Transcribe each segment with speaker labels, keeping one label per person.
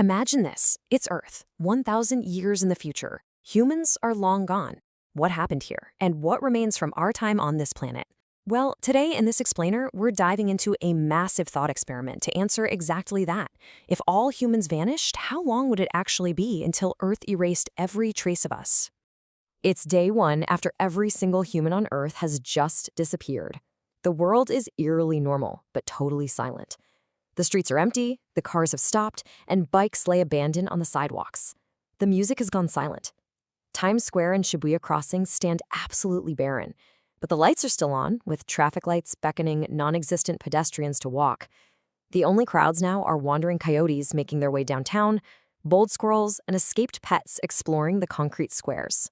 Speaker 1: Imagine this. It's Earth, 1,000 years in the future. Humans are long gone. What happened here, and what remains from our time on this planet? Well, today in this explainer, we're diving into a massive thought experiment to answer exactly that. If all humans vanished, how long would it actually be until Earth erased every trace of us? It's day one after every single human on Earth has just disappeared. The world is eerily normal, but totally silent. The streets are empty, the cars have stopped, and bikes lay abandoned on the sidewalks. The music has gone silent. Times Square and Shibuya crossings stand absolutely barren, but the lights are still on, with traffic lights beckoning non-existent pedestrians to walk. The only crowds now are wandering coyotes making their way downtown, bold squirrels, and escaped pets exploring the concrete squares.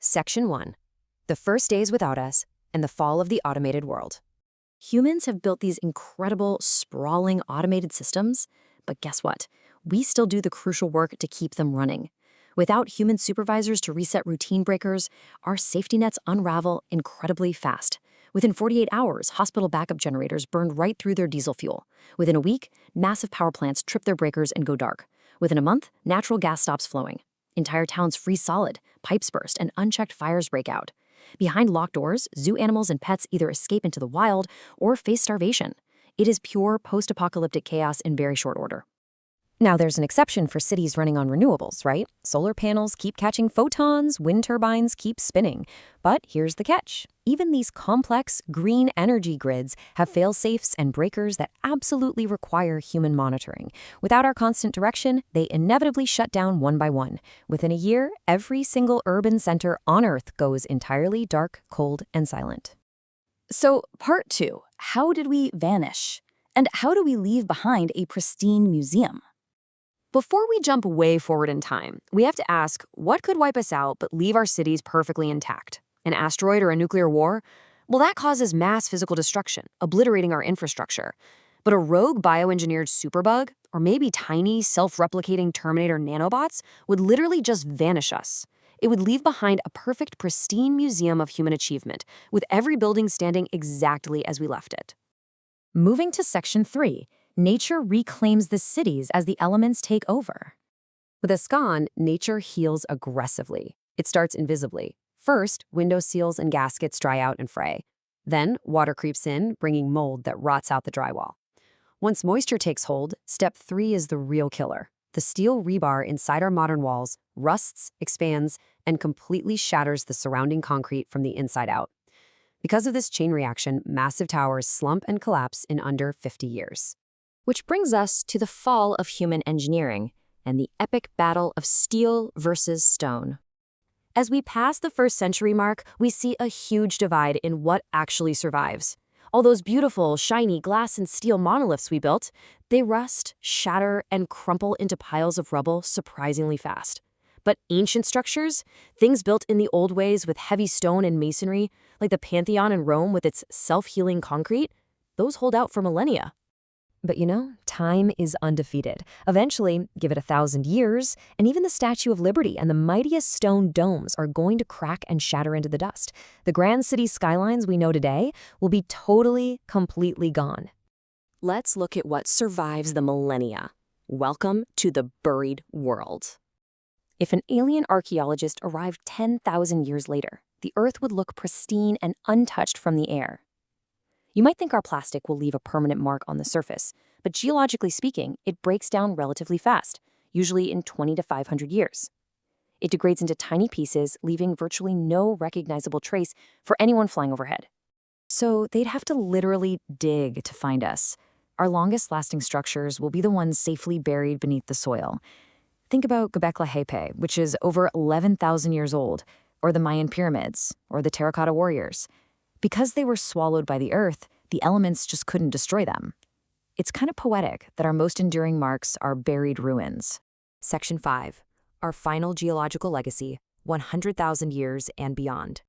Speaker 1: Section 1. The First Days Without Us and the Fall of the Automated World. Humans have built these incredible, sprawling automated systems, but guess what? We still do the crucial work to keep them running. Without human supervisors to reset routine breakers, our safety nets unravel incredibly fast. Within 48 hours, hospital backup generators burned right through their diesel fuel. Within a week, massive power plants trip their breakers and go dark. Within a month, natural gas stops flowing. Entire towns freeze solid, pipes burst, and unchecked fires break out. Behind locked doors, zoo animals and pets either escape into the wild or face starvation. It is pure post-apocalyptic chaos in very short order. Now, there's an exception for cities running on renewables, right? Solar panels keep catching photons, wind turbines keep spinning. But here's the catch. Even these complex, green energy grids have fail-safes and breakers that absolutely require human monitoring. Without our constant direction, they inevitably shut down one by one. Within a year, every single urban center on Earth goes entirely dark, cold, and silent.
Speaker 2: So, part 2. How did we vanish? And how do we leave behind a pristine museum?
Speaker 1: Before we jump way forward in time, we have to ask, what could wipe us out but leave our cities perfectly intact? An asteroid or a nuclear war? Well, that causes mass physical destruction, obliterating our infrastructure. But a rogue bioengineered superbug, or maybe tiny, self-replicating Terminator nanobots, would literally just vanish us. It would leave behind a perfect, pristine museum of human achievement, with every building standing exactly as we left it. Moving to Section 3. Nature reclaims the cities as the elements take over. With us gone, nature heals aggressively. It starts invisibly. First, window seals and gaskets dry out and fray. Then, water creeps in, bringing mold that rots out the drywall. Once moisture takes hold, step 3 is the real killer. The steel rebar inside our modern walls rusts, expands, and completely shatters the surrounding concrete from the inside out. Because of this chain reaction, massive towers slump and collapse in under 50 years. Which brings us to the fall of human engineering and the epic battle of steel versus stone. As we pass the 1st century mark, we see a huge divide in what actually survives. All those beautiful, shiny glass and steel monoliths we built, they rust, shatter, and crumple into piles of rubble surprisingly fast. But ancient structures, things built in the old ways with heavy stone and masonry, like the Pantheon in Rome with its self-healing concrete, those hold out for millennia. But time is undefeated. Eventually, give it 1,000 years, and even the Statue of Liberty and the mightiest stone domes are going to crack and shatter into the dust. The grand city skylines we know today will be totally, completely gone. Let's look at what survives the millennia. Welcome to the buried world. If an alien archaeologist arrived 10,000 years later, the Earth would look pristine and untouched from the air. You might think our plastic will leave a permanent mark on the surface, but geologically speaking, it breaks down relatively fast, usually in 20 to 500 years. It degrades into tiny pieces, leaving virtually no recognizable trace for anyone flying overhead. So they'd have to literally dig to find us. Our longest-lasting structures will be the ones safely buried beneath the soil. Think about Göbekli Tepe, which is over 11,000 years old, or the Mayan pyramids, or the terracotta warriors. Because they were swallowed by the earth, the elements just couldn't destroy them. It's kind of poetic that our most enduring marks are buried ruins. Section 5. Our final geological legacy, 100,000 years and beyond.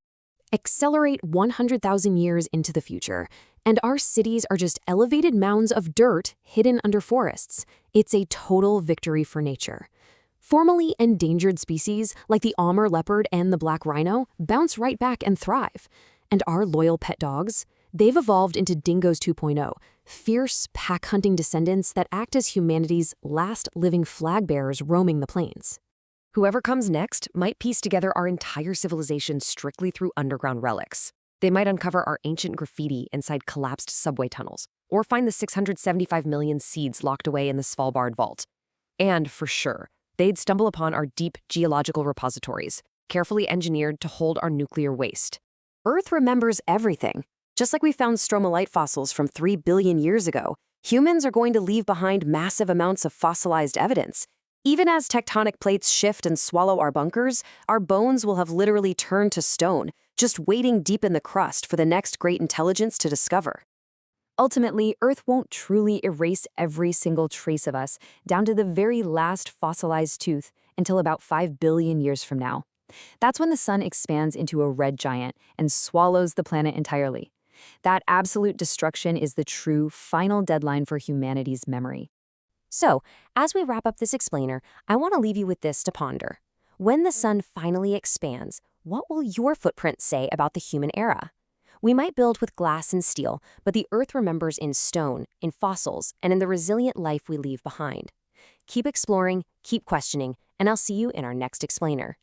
Speaker 1: Accelerate 100,000 years into the future, and our cities are just elevated mounds of dirt hidden under forests. It's a total victory for nature. Formerly endangered species like the Amur leopard and the black rhino bounce right back and thrive. And our loyal pet dogs, They've evolved into dingoes 2.0, fierce, pack-hunting descendants that act as humanity's last living flag-bearers roaming the plains. Whoever comes next might piece together our entire civilization strictly through underground relics. They might uncover our ancient graffiti inside collapsed subway tunnels, or find the 675 million seeds locked away in the Svalbard vault. And, for sure, they'd stumble upon our deep geological repositories, carefully engineered to hold our nuclear waste. Earth remembers everything. Just like we found stromalite fossils from 3 billion years ago, humans are going to leave behind massive amounts of fossilized evidence. Even as tectonic plates shift and swallow our bunkers, our bones will have literally turned to stone, just waiting deep in the crust for the next great intelligence to discover.
Speaker 2: Ultimately, Earth won't truly erase every single trace of us, down to the very last fossilized tooth, until about 5 billion years from now. That's when the sun expands into a red giant and swallows the planet entirely. That absolute destruction is the true final deadline for humanity's memory.
Speaker 1: So, as we wrap up this explainer, I want to leave you with this to ponder. When the sun finally expands, what will your footprint say about the human era? We might build with glass and steel, but the Earth remembers in stone, in fossils, and in the resilient life we leave behind. Keep exploring, keep questioning, and I'll see you in our next explainer.